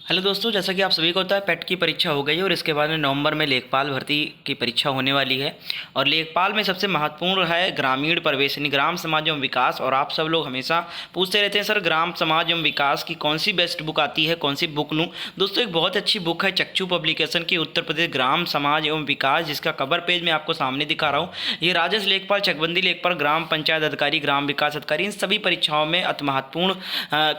Hello दोस्तों, जैसा कि आप सभी को पता है पेट की परीक्षा हो गई है और इसके बाद में नवंबर में लेखपाल भर्ती की परीक्षा होने वाली है। और लेखपाल में सबसे महत्वपूर्ण है ग्रामीण प्रवेश यानी ग्राम समाज एवं विकास। और आप सब लोग हमेशा पूछते रहते हैं सर ग्राम समाज एवं विकास की कौन सी बेस्ट बुक आती है, कौन सी बुक लूँ। दोस्तों एक बहुत अच्छी बुक है चक्षु पब्लिकेशन की उत्तर प्रदेश ग्राम समाज एवं विकास, जिसका कवर पेज मैं आपको सामने दिखा रहा हूँ। ये राजस्व लेखपाल, चकबंदी लेखपाल, ग्राम पंचायत अधिकारी, ग्राम विकास अधिकारी, इन सभी परीक्षाओं में अति महत्वपूर्ण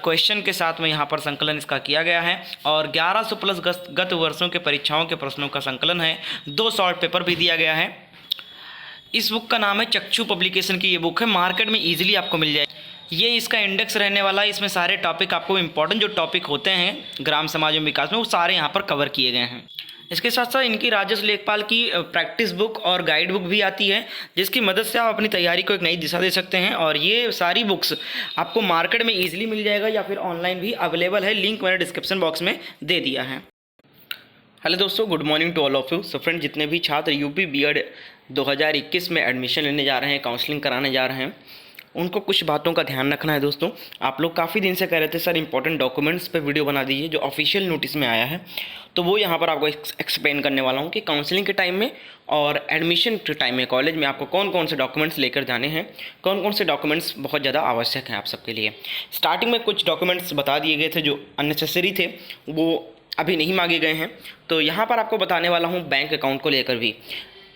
क्वेश्चन के साथ में यहाँ पर संकलन इसका किया गया है। और 1100 प्लस गत वर्षों के परीक्षाओं के प्रश्नों का संकलन है। 2 शॉर्ट पेपर भी दिया गया है। इस बुक का नाम है चक्षु पब्लिकेशन की ये बुक है, मार्केट में इजीली आपको मिल जाएगी। ये इसका इंडेक्स रहने वाला है। इसमें सारे टॉपिक आपको इंपॉर्टेंट जो टॉपिक होते हैं ग्राम समाज एवं विकास में वो सारे यहाँ पर कवर किए गए हैं। इसके साथ साथ इनकी राजस्व लेखपाल की प्रैक्टिस बुक और गाइड बुक भी आती है, जिसकी मदद से आप अपनी तैयारी को एक नई दिशा दे सकते हैं। और ये सारी बुक्स आपको मार्केट में इजीली मिल जाएगा या फिर ऑनलाइन भी अवेलेबल है। लिंक मैंने डिस्क्रिप्शन बॉक्स में दे दिया है। हेलो दोस्तों, good morning to all of you. So friend, जितने भी छात्र यूपी बीएड 2021 में एडमिशन लेने जा रहे हैं, काउंसलिंग कराने जा रहे हैं, उनको कुछ बातों का ध्यान रखना है। दोस्तों आप लोग काफ़ी दिन से कह रहे थे सर इंपॉर्टेंट डॉक्यूमेंट्स पे वीडियो बना दीजिए जो ऑफिशियल नोटिस में आया है, तो वो यहाँ पर आपको एक्सप्लेन करने वाला हूँ कि काउंसलिंग के टाइम में और एडमिशन के टाइम में कॉलेज में आपको कौन कौन से डॉक्यूमेंट्स लेकर जाने हैं, कौन कौन से डॉक्यूमेंट्स बहुत ज़्यादा आवश्यक हैं आप सबके लिए। स्टार्टिंग में कुछ डॉक्यूमेंट्स बता दिए गए थे जो अननेसेसरी थे, वो अभी नहीं मांगे गए हैं। तो यहाँ पर आपको बताने वाला हूँ बैंक अकाउंट को लेकर भी।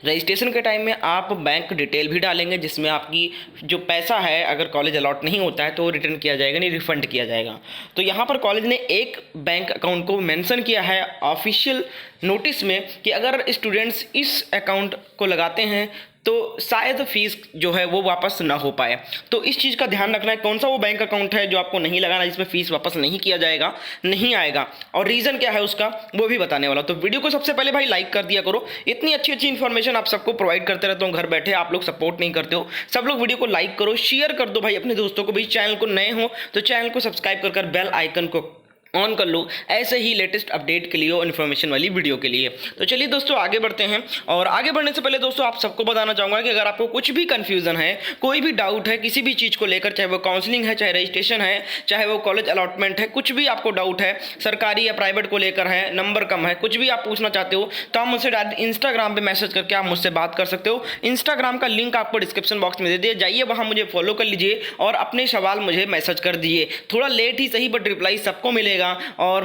रजिस्ट्रेशन के टाइम में आप बैंक डिटेल भी डालेंगे, जिसमें आपकी जो पैसा है अगर कॉलेज अलॉट नहीं होता है तो रिटर्न किया जाएगा, नहीं रिफंड किया जाएगा। तो यहाँ पर कॉलेज ने एक बैंक अकाउंट को मेंशन किया है ऑफिशियल नोटिस में कि अगर स्टूडेंट्स इस अकाउंट को लगाते हैं तो शायद फीस जो है वो वापस ना हो पाए। तो इस चीज़ का ध्यान रखना है कौन सा वो बैंक अकाउंट है जो आपको नहीं लगाना, जिसमें फीस वापस नहीं किया जाएगा, नहीं आएगा, और रीज़न क्या है उसका वो भी बताने वाला। तो वीडियो को सबसे पहले भाई लाइक कर दिया करो। इतनी अच्छी अच्छी इन्फॉर्मेशन आप सबको प्रोवाइड करते रहता हूँ घर बैठे, आप लोग सपोर्ट नहीं करते हो। सब लोग वीडियो को लाइक करो, शेयर कर दो भाई अपने दोस्तों को भी। चैनल को नए हो तो चैनल को सब्सक्राइब कर बेल आइकन को ऑन कर लो, ऐसे ही लेटेस्ट अपडेट के लिए और इन्फॉर्मेशन वाली वीडियो के लिए। तो चलिए दोस्तों आगे बढ़ते हैं। और आगे बढ़ने से पहले दोस्तों आप सबको बताना चाहूँगा कि अगर आपको कुछ भी कन्फ्यूज़न है, कोई भी डाउट है किसी भी चीज़ को लेकर, चाहे वो काउंसलिंग है, चाहे रजिस्ट्रेशन है, चाहे वो कॉलेज अलॉटमेंट है, कुछ भी आपको डाउट है, सरकारी या प्राइवेट को लेकर है, नंबर कम है, कुछ भी आप पूछना चाहते हो तो आप मुझसे डायरेक्ट इंस्टाग्राम पर मैसेज करके आप मुझसे बात कर सकते हो। इंस्टाग्राम का लिंक आपको डिस्क्रिप्शन बॉक्स में दे दिया, जाइए वहाँ मुझे फॉलो कर लीजिए और अपने सवाल मुझे मैसेज कर दीजिए। थोड़ा लेट ही सही बट रिप्लाई सबको मिलेगा। और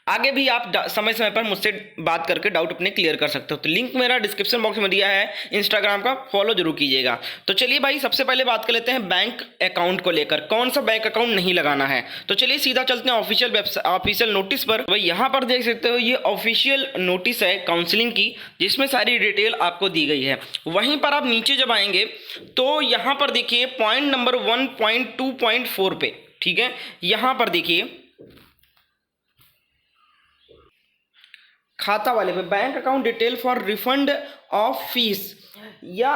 आगे भी आप समय समय पर मुझसे बात करके डाउट अपने क्लियर कर सकते हो। तो लिंक मेरा डिस्क्रिप्शन बॉक्स में दिया है इंस्टाग्राम का, फॉलो जरूर कीजिएगा। तो चलिए भाई सबसे पहले बात कर लेते हैं बैंक अकाउंट को लेकर, कौन सा बैंक अकाउंट नहीं लगाना है। तो चलिए सीधा चलते हैं ऑफिशियल नोटिस पर। भाई यहाँ पर देख सकते हो ये ऑफिशियल नोटिस है काउंसलिंग की, जिसमें सारी डिटेल आपको दी गई है। वहीं पर आप नीचे जब आएंगे तो यहाँ पर देखिए पॉइंट नंबर 1.2.4 पे, ठीक है, यहाँ पर देखिए खाता वाले पे bank account detail for refund of fees, या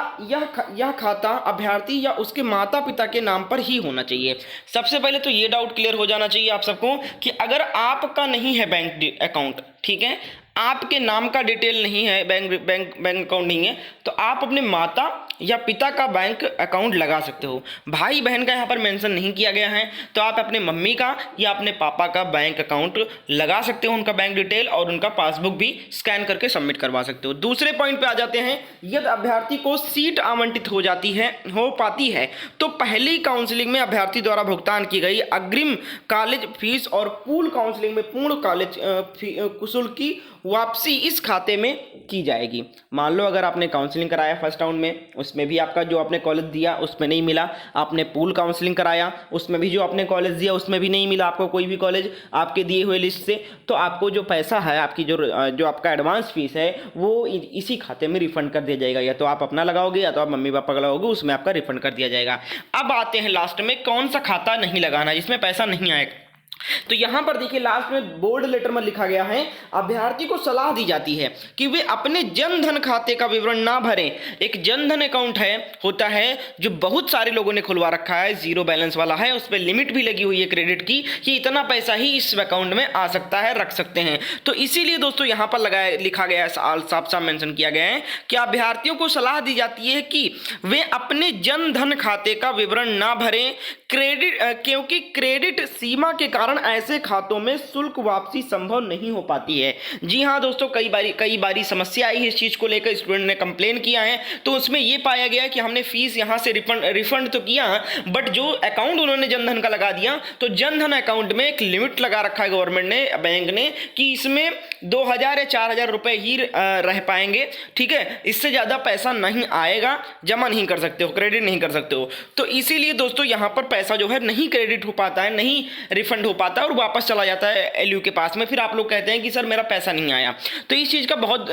यह खाता अभ्यर्थी या उसके माता पिता के नाम पर ही होना चाहिए। सबसे पहले तो ये डाउट क्लियर हो जाना चाहिए आप सबको कि अगर आपका नहीं है बैंक अकाउंट, ठीक है, आपके नाम का डिटेल नहीं है, बैंक अकाउंट नहीं है, तो आप अपने माता या पिता का बैंक अकाउंट लगा सकते हो। भाई बहन का यहाँ पर मेंशन नहीं किया गया है, तो आप अपने मम्मी का या अपने पापा का बैंक अकाउंट लगा सकते हो, उनका बैंक डिटेल और उनका पासबुक भी स्कैन करके सबमिट करवा सकते हो। दूसरे पॉइंट पे आ जाते हैं, यदि अभ्यर्थी को सीट आवंटित हो पाती है तो पहली काउंसलिंग में अभ्यर्थी द्वारा भुगतान की गई अग्रिम कॉलेज फीस और पूल काउंसलिंग में पूर्ण कॉलेज शुल्क की वापसी इस खाते में की जाएगी। मान लो अगर आपने काउंसलिंग कराया फर्स्ट राउंड में, उसमें भी आपका जो आपने कॉलेज दिया उसमें नहीं मिला, आपने पूल काउंसलिंग कराया उसमें भी जो आपने कॉलेज दिया उसमें भी नहीं मिला आपको कोई भी कॉलेज आपके दिए हुए लिस्ट से, तो आपको जो पैसा है, आपकी जो आपका एडवांस फीस है वो इसी खाते में रिफंड कर दिया जाएगा। या तो आप अपना लगाओगे या तो आप मम्मी पापा का लगाओगे, उसमें आपका रिफंड कर दिया जाएगा। अब आते हैं लास्ट में कौन सा खाता नहीं लगाना जिसमें पैसा नहीं आएगा। तो यहां पर देखिए लास्ट में बोल्ड लेटर में लिखा गया है, अभ्यर्थी को सलाह दी जाती है कि वे अपने जन धन खाते का विवरण ना भरें। एक जन धन अकाउंट होता है जो बहुत सारे लोगों ने खुलवा रखा है, जीरो बैलेंस वाला है, उस पर लिमिट भी लगी हुई है क्रेडिट की कि इतना पैसा ही इस अकाउंट में आ सकता है, रख सकते हैं। तो इसीलिए दोस्तों यहां पर लिखा गया है, साफ साफ मेंशन किया गया है कि अभ्यर्थियों को सलाह दी जाती है कि वे अपने जन धन खाते का विवरण ना भरें, क्योंकि क्रेडिट सीमा के कारण कारण ऐसे खातों में शुल्क वापसी संभव नहीं हो पाती है। जी हाँ दोस्तों, कई बारी समस्या आई है इस चीज़ को लेकर, स्टूडेंट ने कंप्लेन किया है, तो उसमें ये पाया गया कि हमने फीस यहाँ से रिफंड तो किया, बट जो अकाउंट उन्होंने जनधन का लगा दिया, तो जनधन अकाउंट में एक लिमिट लगा रखा है गवर्नमेंट ने, बैंक ने, कि इसमें 2000 या 4000 रुपये ही रह पाएंगे, ठीक है, इससे ज़्यादा पैसा नहीं आएगा, जमा नहीं कर सकते हो, क्रेडिट नहीं कर सकते हो। तो इसीलिए दोस्तों यहाँ पर पैसा जो है नहीं क्रेडिट हो पाता है, नहीं रिफंड हो पाता है और वापस चला जाता है एलयू के पास में। फिर आप लोग कहते हैं कि सर मेरा पैसा नहीं आया। तो इस चीज़ का बहुत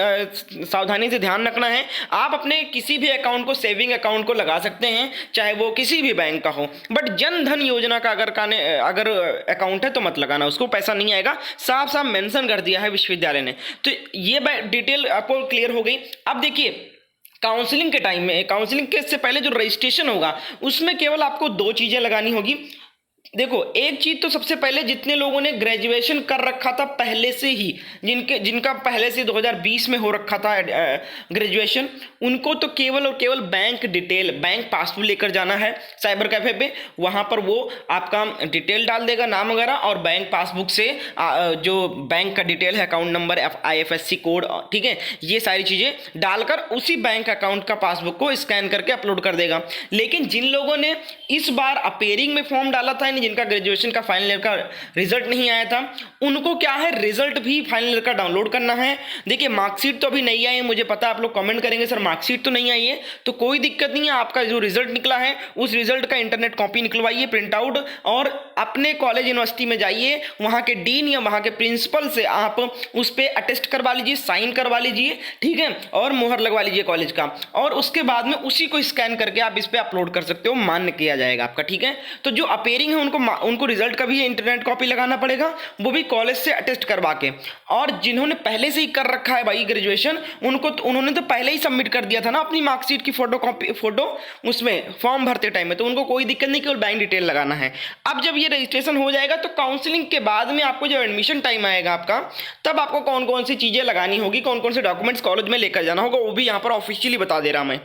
सावधानी से ध्यान रखना है। आप अपने किसी भी अकाउंट को, सेविंग अकाउंट को लगा सकते हैं, चाहे वो किसी भी बैंक का हो, बट जन धन योजना का अगर अकाउंट है तो मत लगाना, उसको पैसा नहीं आएगा, साफ साफ मेंशन कर दिया है विश्वविद्यालय ने। तो ये डिटेल आपको क्लियर हो गई। अब देखिए, काउंसलिंग के टाइम में, काउंसलिंग के से पहले जो रजिस्ट्रेशन होगा उसमें केवल आपको 2 चीज़ें लगानी होगी। देखो, एक चीज तो सबसे पहले, जितने लोगों ने ग्रेजुएशन कर रखा था पहले से ही, जिनका पहले से 2020 में हो रखा था ग्रेजुएशन, उनको तो केवल और केवल बैंक डिटेल, बैंक पासबुक लेकर जाना है साइबर कैफे पे। वहां पर वो आपका डिटेल डाल देगा, नाम वगैरह, और बैंक पासबुक से जो बैंक का डिटेल है, अकाउंट नंबर, IFSC कोड, ठीक है, ये सारी चीजें डालकर उसी बैंक अकाउंट का पासबुक को स्कैन करके अपलोड कर देगा। लेकिन जिन लोगों ने इस बार अपेयरिंग में फॉर्म डाला था, जिनका ग्रेजुएशन का फाइनल ईयर का रिजल्ट नहीं आया था, उनको क्या है, रिजल्ट भी फाइनल ईयर का डाउनलोड करना है। देखिए, मार्कशीट तो अभी नहीं आई है, मुझे पता है आप लोग कमेंट करेंगे सर मार्कशीट तो नहीं आई है, तो कोई दिक्कत नहीं है। आपका जो रिजल्ट निकला है उस रिजल्ट का इंटरनेट कॉपी निकलवाइए, प्रिंट आउट, और अपने कॉलेज यूनिवर्सिटी में जाइए, वहां के डीन या वहां के प्रिंसिपल से आप उस पर अटेस्ट करवा लीजिए, साइन करवा लीजिए, ठीक है, और मुहर लगवा लीजिए कॉलेज का, और उसके बाद में उसी को स्कैन करके आप इस पर अपलोड कर सकते हो, मान्य किया जाएगा आपका, ठीक है। तो जो अपेयरिंग है उनको रिजल्ट का भी इंटरनेट कॉपी लगाना पड़ेगा, वो भी कॉलेज से अटेस्ट करवा के। और जिन्होंने पहले से ही कर रखा है भाई ग्रेजुएशन, उन्होंने तो पहले ही सबमिट कर दिया था ना अपनी मार्कशीट की फोटो उसमें फॉर्म भरते टाइम में, तो उनको कोई दिक्कत नहीं, केवल बैंक डिटेल लगाना है। अब जब ये रजिस्ट्रेशन हो जाएगा तो काउंसलिंग के बाद में आपको जब एडमिशन टाइम आएगा आपका, तब आपको कौन कौन सी चीजें लगानी होगी, कौन कौन से डॉक्यूमेंट्स कॉलेज में लेकर जाना होगा, वो भी यहाँ पर ऑफिशियली बता दे रहा मैं।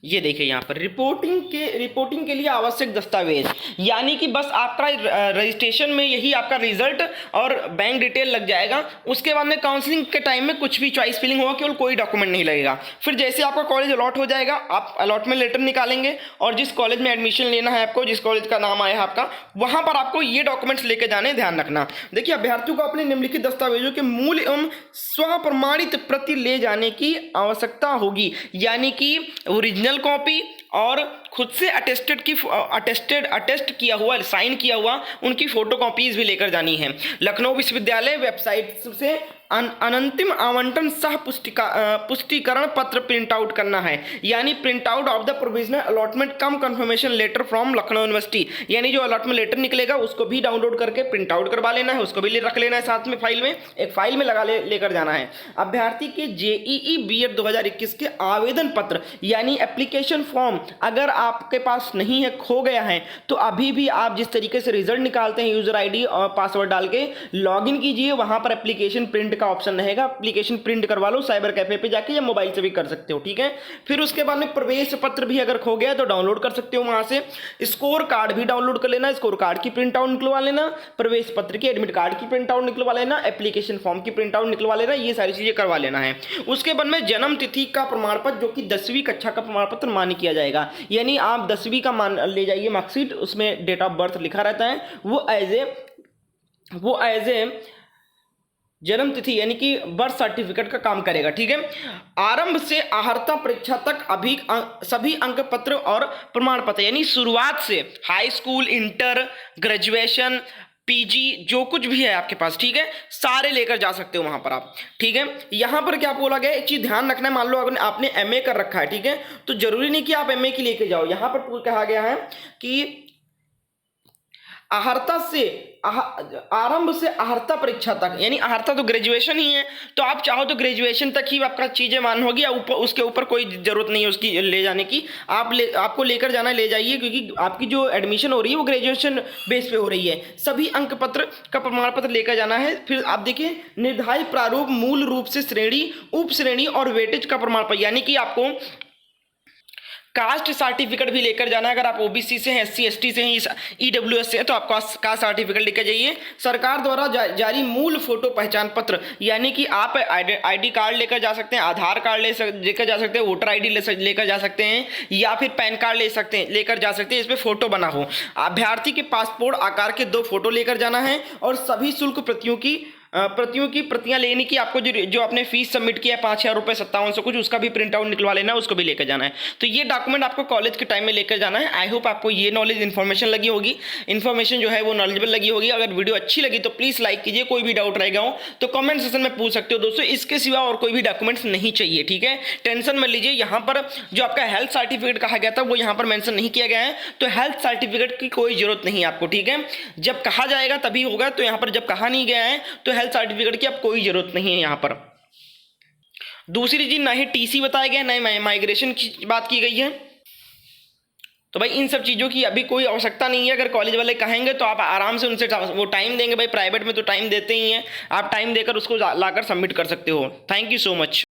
ये देखिए यहाँ पर रिपोर्टिंग के लिए आवश्यक दस्तावेज, यानी कि बस आपका रजिस्ट्रेशन में यही आपका रिजल्ट और बैंक डिटेल लग जाएगा। उसके बाद में काउंसलिंग के टाइम में कुछ भी चॉइस फिलिंग होगा, केवल कोई डॉक्यूमेंट नहीं लगेगा। फिर जैसे आपका कॉलेज अलॉट हो जाएगा, आप अलॉटमेंट लेटर निकालेंगे और जिस कॉलेज में एडमिशन लेना है आपको, जिस कॉलेज का नाम आया है आपका, वहां पर आपको ये डॉक्यूमेंट्स लेके जाने, ध्यान रखना। देखिए, अभ्यर्थियों को अपने निम्नलिखित दस्तावेजों के मूल एवं स्व प्रमाणित प्रति ले जाने की आवश्यकता होगी, यानी कि ओरिजिनल कॉपी और खुद से अटेस्ट किया हुआ, साइन किया हुआ उनकी फोटो कॉपीज भी लेकर जानी है। लखनऊ विश्वविद्यालय वेबसाइट से अनंतिम आवंटन सह पुष्टिकरण पत्र प्रिंट आउट करना है, यानी print out of the provisional allotment cum confirmation letter from Lucknow university, यानी जो अलॉटमेंट लेटर निकलेगा उसको भी डाउनलोड करके प्रिंट आउट करवा लेना है, उसको भी रख लेना है साथ में, एक फाइल में लेकर जाना है। अभ्यर्थी के JEE B.Ed 2021 के आवेदन पत्र यानी एप्लीकेशन फॉर्म अगर आपके पास नहीं है, खो गया है, तो अभी भी आप जिस तरीके से रिजल्ट निकालते हैं यूजर ID और पासवर्ड डाल के लॉगिन कीजिए, वहां पर एप्लीकेशन प्रिंट का ऑप्शन रहेगा, एप्लीकेशन प्रिंट करवा लो साइबर कैफे पे जाके, या मोबाइल से भी कर सकते हो, ठीक है। फिर उसके बाद में प्रवेश पत्र भी अगर खो गया तो डाउनलोड कर सकते हो वहां से। स्कोर कार्ड भी डाउनलोड कर लेना, स्कोर कार्ड की प्रिंट आउट निकलवा लेना, प्रवेश पत्र की, एडमिट कार्ड की प्रिंट आउट निकलवा लेना, एप्लीकेशन फॉर्म की प्रिंट आउट निकलवा लेना, ये सारी चीजें करवा लेना है। उसके बाद में जन्म तिथि का प्रमाण पत्र, जो कि 10वीं कक्षा का प्रमाण पत्र मान्य किया जाएगा, यानी आप 10वीं का मान ले जाइए मार्कशीट, उसमें डेट ऑफ बर्थ लिखा रहता है, वो एज ए जन्म तिथि यानी कि बर्थ सर्टिफिकेट का काम करेगा, ठीक है। आरंभ से आहर्ता परीक्षा तक सभी अंक पत्र और प्रमाण पत्र, यानी शुरुआत से high school, inter, graduation, PG जो कुछ भी है आपके पास, ठीक है, सारे लेकर जा सकते हो वहां पर आप, ठीक है। यहां पर क्या बोला गया, एक चीज ध्यान रखना है, मान लो अगर आपने MA कर रखा है, ठीक है, तो जरूरी नहीं कि आप MA की लेके जाओ। यहां पर कहा गया है कि आरंभ से आहर्ता परीक्षा तक, यानी आहर्ता तो ग्रेजुएशन ही है, तो आप चाहो तो ग्रेजुएशन तक ही आपका चीजें मान होगी, या उसके ऊपर कोई जरूरत नहीं है उसकी ले जाने की, आपको लेकर जाना, ले जाइए, क्योंकि आपकी जो एडमिशन हो रही है वो ग्रेजुएशन बेस पे हो रही है। सभी अंक पत्र का प्रमाण पत्र लेकर जाना है। फिर आप देखिए, निर्धारित प्रारूप मूल रूप से श्रेणी, उप श्रेणी और वेटेज का प्रमाण पत्र, यानी कि आपको कास्ट सर्टिफिकेट भी लेकर जाना है। अगर आप ओबीसी से हैं, एससी एसटी से हैं, ईडब्ल्यूएस से हैं, तो आप कास्ट सर्टिफिकेट लेकर जाइए। सरकार द्वारा जारी मूल फोटो पहचान पत्र, यानी कि आप आईडी कार्ड लेकर जा सकते हैं, आधार कार्ड लेकर जा सकते हैं, वोटर आईडी लेकर जा सकते हैं, या फिर पैन कार्ड लेकर जा सकते हैं, इस पर फोटो बना हो। अभ्यर्थी के पासपोर्ट आकार के 2 फोटो लेकर जाना है, और सभी शुल्क प्रतियों की प्रतियां लेने की आपको जो आपने फीस सबमिट किया है 5,000 रुपये 5700 कुछ, उसका भी प्रिंट आउट निकलवा लेना है, उसको भी लेकर जाना है। तो ये डॉक्यूमेंट आपको कॉलेज के टाइम में लेकर जाना है। आई होप आपको ये नॉलेज इन्फॉर्मेशन लगी होगी, इन्फॉर्मेशन जो है वो नॉलेजेबल लगी होगी। अगर वीडियो अच्छी लगी तो प्लीज़ लाइक कीजिए। कोई भी डाउट रहेगा हो तो कमेंट सेक्शन में पूछ सकते हो दोस्तों। इसके सिवा और कोई भी डॉक्यूमेंट्स नहीं चाहिए, ठीक है। टेंशन मत लीजिए, यहाँ पर जो आपका हेल्थ सर्टिफिकेट कहा गया था वो यहाँ पर मेंशन नहीं किया गया है, तो हेल्थ सर्टिफिकेट की कोई जरूरत नहीं है आपको, ठीक है। जब कहा जाएगा तभी होगा, तो यहाँ पर जब कहा नहीं गया है तो हेल्थ सर्टिफिकेट की कोई जरूरत नहीं है यहाँ पर। दूसरी चीज, ना ही टीसी बताया गया, ना ही माइग्रेशन की बात की गई है। तो भाई इन सब चीज़ों की अभी कोई आवश्यकता नहीं है। अगर कॉलेज वाले कहेंगे तो आप आराम से उनसे वो टाइम देंगे। भाई प्राइवेट में तो टाइम देते ही हैं, आप टाइम देकर उसको लाकर सबमिट कर सकते हो। Thank you so much.